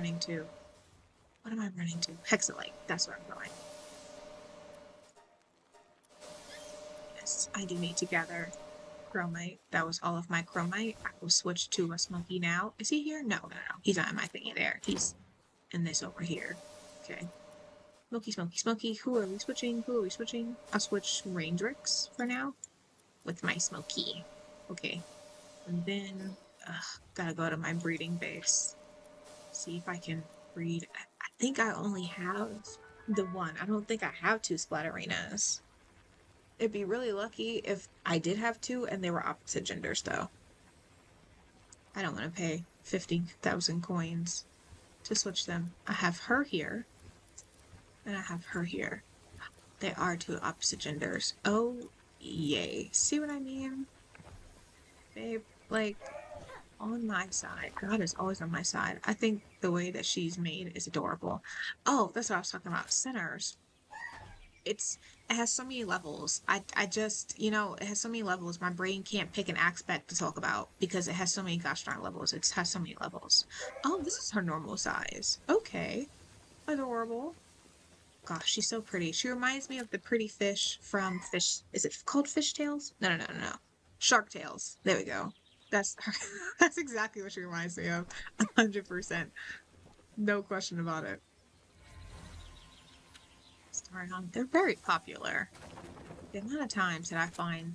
running to? What am I running to? Hexalite. That's where I'm going. Yes, I do need to gather chromite. That was all of my chromite. I will switch to a smoky now. Is he here? No, no, no. He's not in my thingy there. He's in this over here. Okay. Smoky, smoky, smoky. Who are we switching? Who are we switching? I'll switch Raindrix for now with my smoky. Okay. And then, gotta go to my breeding base. See if I can breed. I think I only have the one. I don't think I have two Splatterinas. It'd be really lucky if I did have two and they were opposite genders, though. I don't want to pay 50,000 coins to switch them. I have her here, and I have her here. They are two opposite genders. Oh, yay. See what I mean? Babe, like, on my side. God is always on my side. I think the way that she's made is adorable. Oh, that's what I was talking about. Sinners. It has so many levels. I just, it has so many levels. My brain can't pick an aspect to talk about because it has so many gosh darn levels. It has so many levels. Oh, this is her normal size. Okay. Adorable. Gosh, she's so pretty. She reminds me of the pretty fish from Fish. Is it called Fish Tales? No, no, no, no, no. Shark Tales. There we go. That's her. That's exactly what she reminds me of. 100%. No question about it. Starion. They're very popular. The amount of times that I find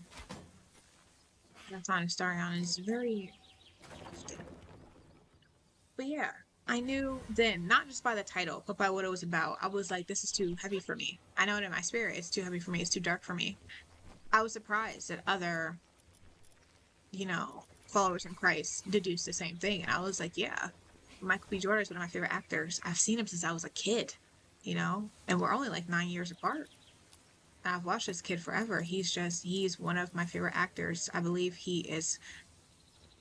Starion is very often. But yeah, I knew then, not just by the title, but by what it was about. I was like, this is too heavy for me. I know it in my spirit. It's too heavy for me. It's too dark for me. I was surprised that other, followers in Christ deduced the same thing. And I was like, yeah, Michael B. Jordan is one of my favorite actors. I've seen him since I was a kid, and we're only like 9 years apart. And I've watched this kid forever. He's one of my favorite actors. I believe he is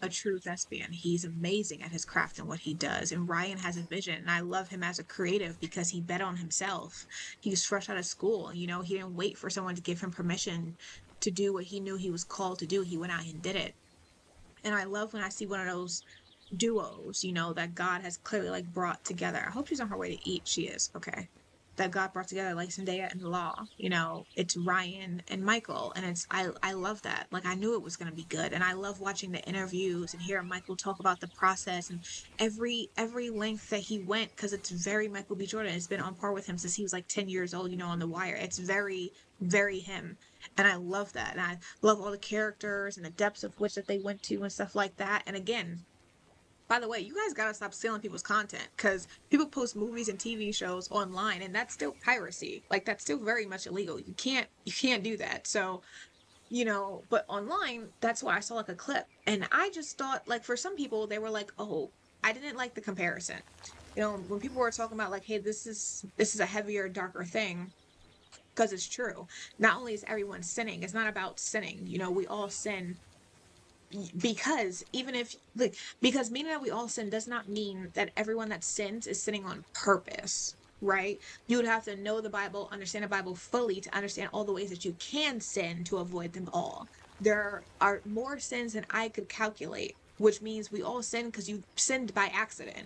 a true thespian. He's amazing at his craft and what he does. And Ryan has a vision. And I love him as a creative because he bet on himself. He was fresh out of school. He didn't wait for someone to give him permission to do what he knew he was called to do. He went out and did it. And I love when I see one of those duos, that God has clearly like brought together. I hope she's on her way to eat. She is. Okay. That God brought together like Zendaya and Law. It's Ryan and Michael. And I love that. Like I knew it was gonna be good. And I love watching the interviews and hearing Michael talk about the process and every length that he went, because it's very Michael B. Jordan. It's been on par with him since he was like 10 years old, on The Wire. It's very, very him. And I love that. And I love all the characters and the depths of which that they went to and stuff like that. And again, by the way, you guys gotta stop stealing people's content because people post movies and TV shows online, and that's still piracy. Like that's still very much illegal. You can't do that. So, but online, that's why I saw like a clip, and I just thought like for some people they were like, oh, I didn't like the comparison. When people were talking about like, hey, this is a heavier, darker thing, because it's true. Not only is everyone sinning, it's not about sinning. We all sin because even if like because meaning that we all sin does not mean that everyone that sins is sinning on purpose, right? You would have to know the Bible, understand the Bible fully to understand all the ways that you can sin to avoid them all. There are more sins than I could calculate, which means we all sin because you sinned by accident.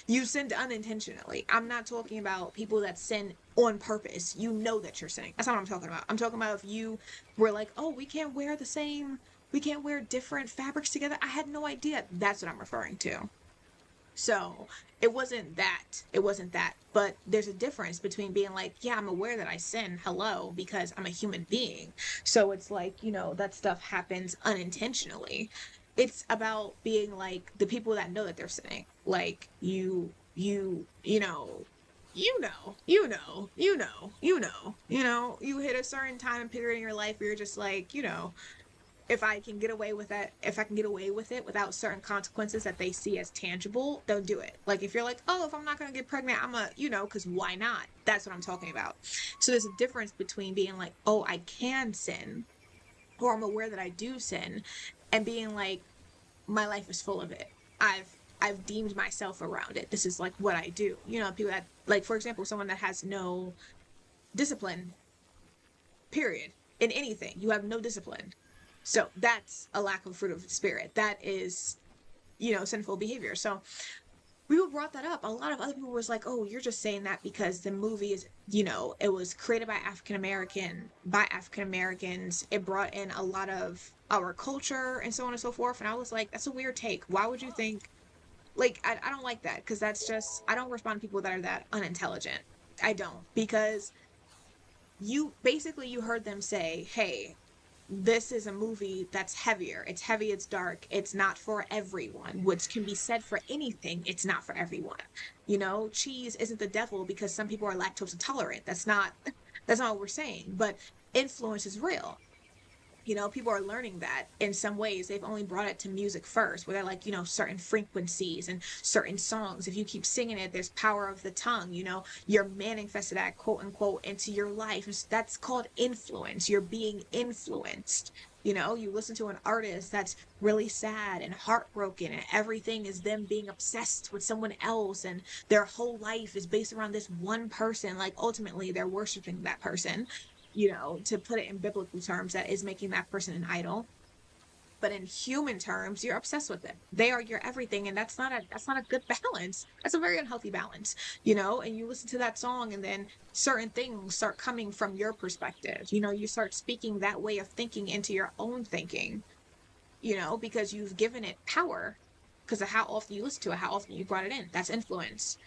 You sinned unintentionally. I'm not talking about people that sin on purpose. You know that you're sinning. That's not what I'm talking about. I'm talking about if you were like, oh, we can't wear different fabrics together. I had no idea. That's what I'm referring to. So it wasn't that. It wasn't that. But there's a difference between being like, yeah, I'm aware that I sin. Hello, because I'm a human being. So it's like, that stuff happens unintentionally. It's about being like the people that know that they're sinning. Like you hit a certain time and period in your life where you're just like, if I can get away with that, if I can get away with it without certain consequences that they see as tangible, they'll do it. Like if you're like, oh, if I'm not gonna get pregnant, because why not? That's what I'm talking about. So there's a difference between being like, oh, I can sin, or I'm aware that I do sin, and being like, my life is full of it. I've deemed myself around it. This is like what I do. People that like, for example, someone that has no discipline, period, in anything. You have no discipline. So that's a lack of fruit of the spirit. That is, sinful behavior. So people brought that up. A lot of other people was like, "Oh, you're just saying that because the movie is, it was created by African Americans. It brought in a lot of our culture and so on and so forth." And I was like, "That's a weird take. Why would you think like I don't like that because that's just I don't respond to people that are that unintelligent. I don't because you heard them say, "Hey, this is a movie that's heavier. It's heavy, it's dark, it's not for everyone," which can be said for anything. It's not for everyone. Cheese isn't the devil because some people are lactose intolerant. That's not what we're saying. But influence is real. People are learning that in some ways. They've only brought it to music first, where they're like, certain frequencies and certain songs. If you keep singing it, there's power of the tongue. You're manifested that quote unquote into your life. That's called influence. You're being influenced. You listen to an artist that's really sad and heartbroken, and everything is them being obsessed with someone else, and their whole life is based around this one person. Like, ultimately, they're worshiping that person, to put it in biblical terms, that is making that person an idol. But in human terms, you're obsessed with them. They are your everything, and that's not a good balance. That's a very unhealthy balance, And you listen to that song, and then certain things start coming from your perspective. You start speaking that way of thinking into your own thinking, because you've given it power because of how often you listen to it, how often you brought it in. That's influence.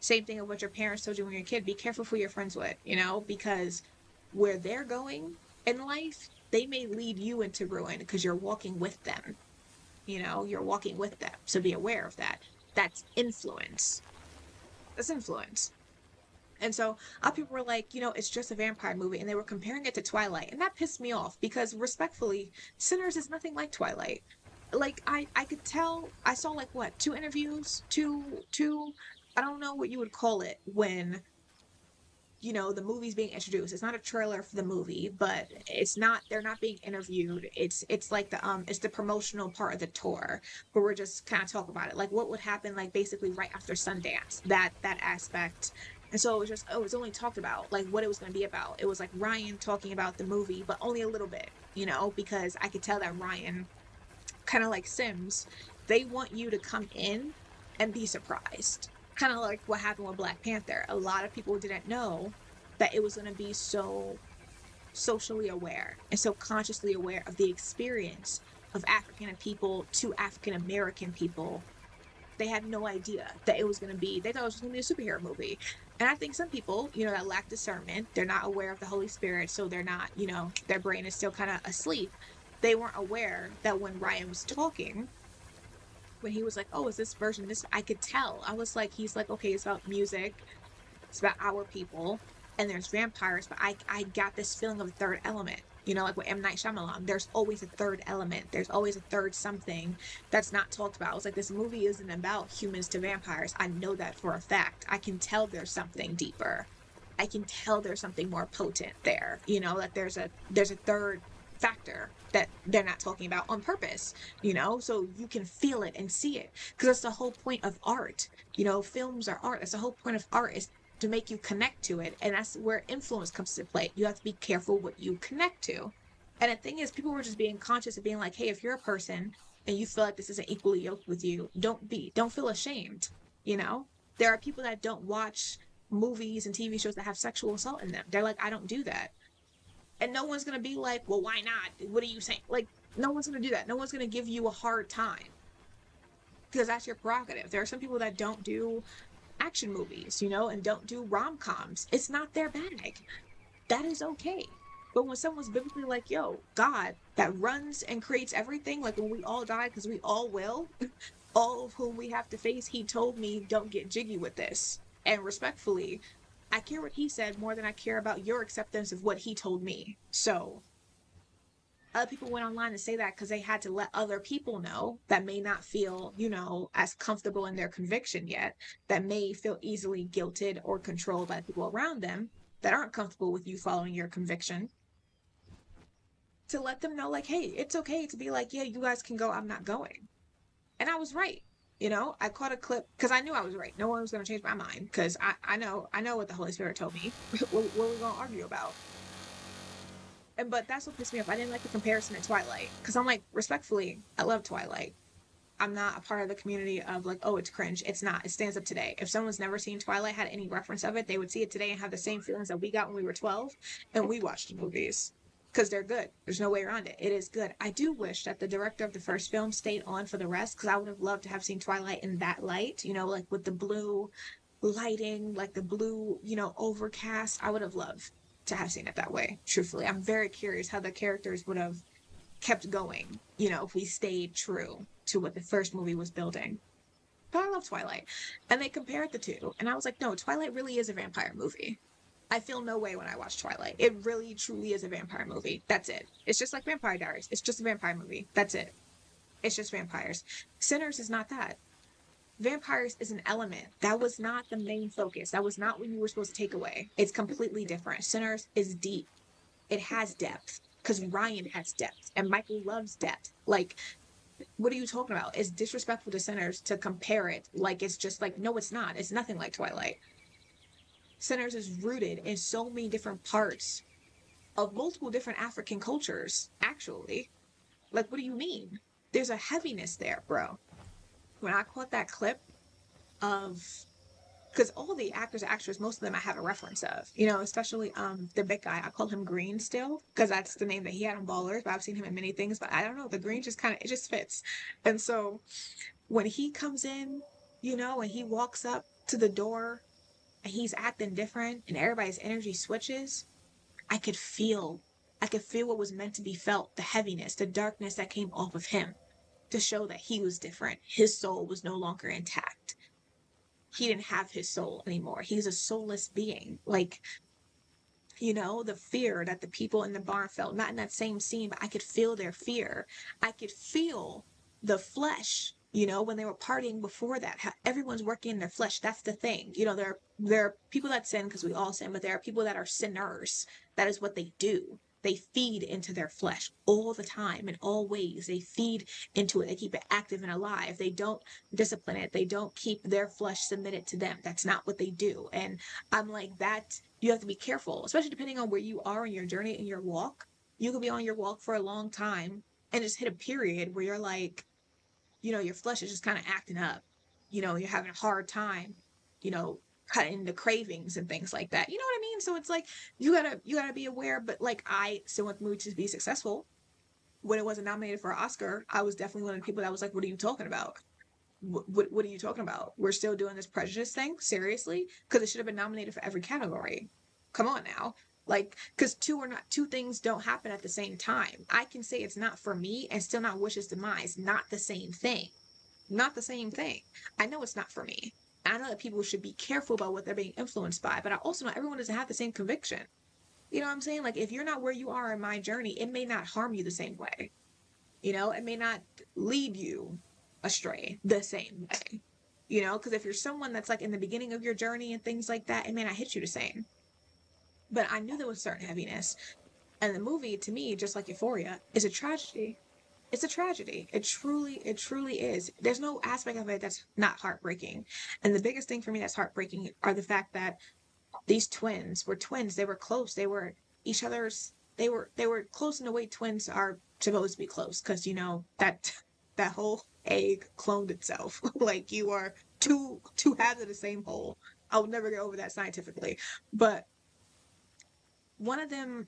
Same thing of what your parents told you when you're a kid. Be careful who you're friends with, because where they're going in life, they may lead you into ruin because you're walking with them. You're walking with them. So be aware of that. That's influence. That's influence. And so other people were like, it's just a vampire movie. And they were comparing it to Twilight. And that pissed me off because, respectfully, Sinners is nothing like Twilight. Like, I could tell, I saw like what, two interviews, two, I don't know what you would call it when the movie's being introduced. It's not a trailer for the movie, but they're not being interviewed. It's like it's the promotional part of the tour where we're just kind of talk about it, like what would happen, like basically right after Sundance, that aspect. And so it was only talked about like what it was going to be about. It was like Ryan talking about the movie, but only a little bit, because I could tell that Ryan, kind of like Sims, they want you to come in and be surprised. Kind of like what happened with Black Panther. A lot of people didn't know that it was going to be so socially aware and so consciously aware of the experience of African people to African American people. They had no idea that it was going to be, they thought it was going to be a superhero movie. And I think some people, that lack discernment, they're not aware of the Holy Spirit. So they're not, their brain is still kind of asleep. They weren't aware that when Ryan was talking, when he was like, "Oh, is this version of this?" I could tell. I was like, he's like, "Okay, it's about music, it's about our people, and there's vampires." But I got this feeling of a third element. Like with M. Night Shyamalan, there's always a third element. There's always a third something that's not talked about. I was like, this movie isn't about humans to vampires. I know that for a fact. I can tell there's something deeper. I can tell there's something more potent there. That there's a third factor that they're not talking about on purpose, so you can feel it and see it, because that's the whole point of art. Films are art. That's the whole point of art, is to make you connect to it, and that's where influence comes to play. You have to be careful what you connect to. And the thing is, people were just being conscious of being like, hey, if you're a person and you feel like this isn't equally yoked with you, don't feel ashamed. There are people that don't watch movies and TV shows that have sexual assault in them. They're like, I don't do that. And no one's going to be like, well, why not? What are you saying? Like, no one's going to do that. No one's going to give you a hard time because that's your prerogative. There are some people that don't do action movies, and don't do rom-coms. It's not their bag. That is okay. But when someone's biblically like, yo, God that runs and creates everything, like when we all die, because we all will, all of whom we have to face, he told me, don't get jiggy with this. And respectfully, I care what he said more than I care about your acceptance of what he told me. So other people went online to say that because they had to let other people know that may not feel, as comfortable in their conviction yet, that may feel easily guilted or controlled by people around them that aren't comfortable with you following your conviction, to let them know, like, hey, it's okay to be like, yeah, you guys can go, I'm not going. And I was right. I caught a clip because I knew I was right. No one was going to change my mind because I know what the Holy Spirit told me. What are we going to argue about? But that's what pissed me off. I didn't like the comparison to Twilight because I'm like, respectfully, I love Twilight. I'm not a part of the community of like, oh, it's cringe. It's not. It stands up today. If someone's never seen Twilight, had any reference of it, they would see it today and have the same feelings that we got when we were 12 and we watched the movies. Because they're good. There's no way around it. It is good. I do wish that the director of the first film stayed on for the rest, because I would have loved to have seen Twilight in that light, you know, like with the blue lighting, like the blue, you know, overcast. I would have loved to have seen it that way, truthfully. I'm very curious how the characters would have kept going, you know, if we stayed true to what the first movie was building. But I love Twilight. And they compared the two. And I was like, no, Twilight really is a vampire movie. I feel no way when I watch Twilight. It really, truly is a vampire movie. That's it. It's just like Vampire Diaries. It's just a vampire movie. That's it. It's just vampires. Sinners is not that. Vampires is an element. That was not the main focus. That was not what you were supposed to take away. It's completely different. Sinners is deep. It has depth. Because Ryan has depth. And Michael loves depth. Like, what are you talking about? It's disrespectful to Sinners to compare it like it's just like, no, it's not. It's nothing like Twilight. Sinners is rooted in so many different parts of multiple different African cultures, actually. Like, what do you mean? There's a heaviness there, bro. When I caught that clip of, because all the actors and actors, most of them I have a reference of, you know, especially the big guy. I call him Green still, because that's the name that he had on Ballers, but I've seen him in many things, but I don't know, the green just kind of, it just fits. And so when he comes in, you know, and he walks up to the door and he's acting different and everybody's energy switches, I could feel, I could feel what was meant to be felt, the heaviness, the darkness that came off of him, to show that he was different. His soul was no longer intact. He didn't have his soul anymore. He's a soulless being. Like, you know, the fear that the people in the barn felt, not in that same scene, but I could feel their fear. I could feel the flesh, you know, when they were partying before that, how everyone's working in their flesh. That's the thing. You know, there are people that sin, because we all sin, but there are people that are sinners. That is what they do. They feed into their flesh all the time, in all ways. They feed into it. They keep it active and alive. They don't discipline it. They don't keep their flesh submitted to them. That's not what they do. And I'm like, that you have to be careful, especially depending on where you are in your journey, in your walk. You could be on your walk for a long time and just hit a period where you're like, you know, your flesh is just kind of acting up. You know, you're having a hard time, you know, cutting the cravings and things like that. You know what I mean? So it's like you gotta be aware. But like, I still want the movie to be successful. When it wasn't nominated for an Oscar, I was definitely one of the people that was like, "What are you talking about? What are you talking about? We're still doing this prejudice thing? Seriously? Because it should have been nominated for every category. Come on now." Like, because two things don't happen at the same time. I can say it's not for me and still not wish its demise. Not the same thing. Not the same thing. I know it's not for me. I know that people should be careful about what they're being influenced by, but I also know everyone doesn't have the same conviction. You know what I'm saying? Like, if you're not where you are in my journey, it may not harm you the same way. You know, it may not lead you astray the same way. You know, because if you're someone that's like in the beginning of your journey and things like that, it may not hit you the same. But I knew there was certain heaviness. And the movie, to me, just like Euphoria, is a tragedy. It's a tragedy. It truly is. There's no aspect of it that's not heartbreaking. And the biggest thing for me that's heartbreaking are the fact that these twins were twins. They were close. They were each other's. They were close in the way twins are supposed to be close. Because you know that whole egg cloned itself. Like, you are two halves of the same whole. I'll never get over that scientifically. But one of them,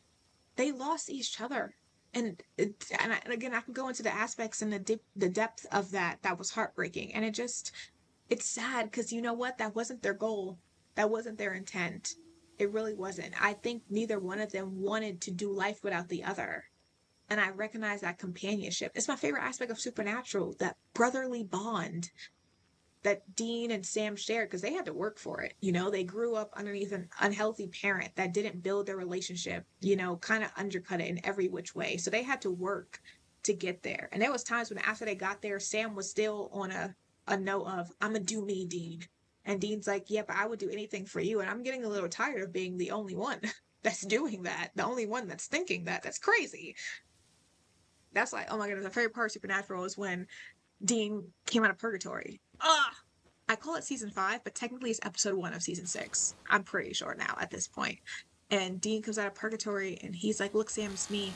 they lost each other. And again, I can go into the aspects and the depth of that was heartbreaking. And it's sad, because you know what, that wasn't their goal. That wasn't their intent. It really wasn't. I think neither one of them wanted to do life without the other. And I recognize that companionship. It's my favorite aspect of Supernatural, that brotherly bond that Dean and Sam shared, because they had to work for it. You know, they grew up underneath an unhealthy parent that didn't build their relationship, you know, kind of undercut it in every which way. So they had to work to get there. And there was times when after they got there, Sam was still on a note of, I'm gonna do me, Dean. And Dean's like, yeah, but I would do anything for you. And I'm getting a little tired of being the only one that's doing that. The only one that's thinking that. That's crazy. That's like, oh my goodness, my favorite part of Supernatural is when Dean came out of purgatory. Ah, I call it season 5, but technically it's episode 1 of season 6. I'm pretty sure now at this point. And Dean comes out of purgatory and he's like, look, Sam, it's me.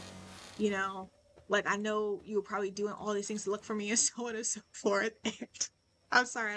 You know, Like, I know you were probably doing all these things to look for me and so on and so forth. And I'm sorry.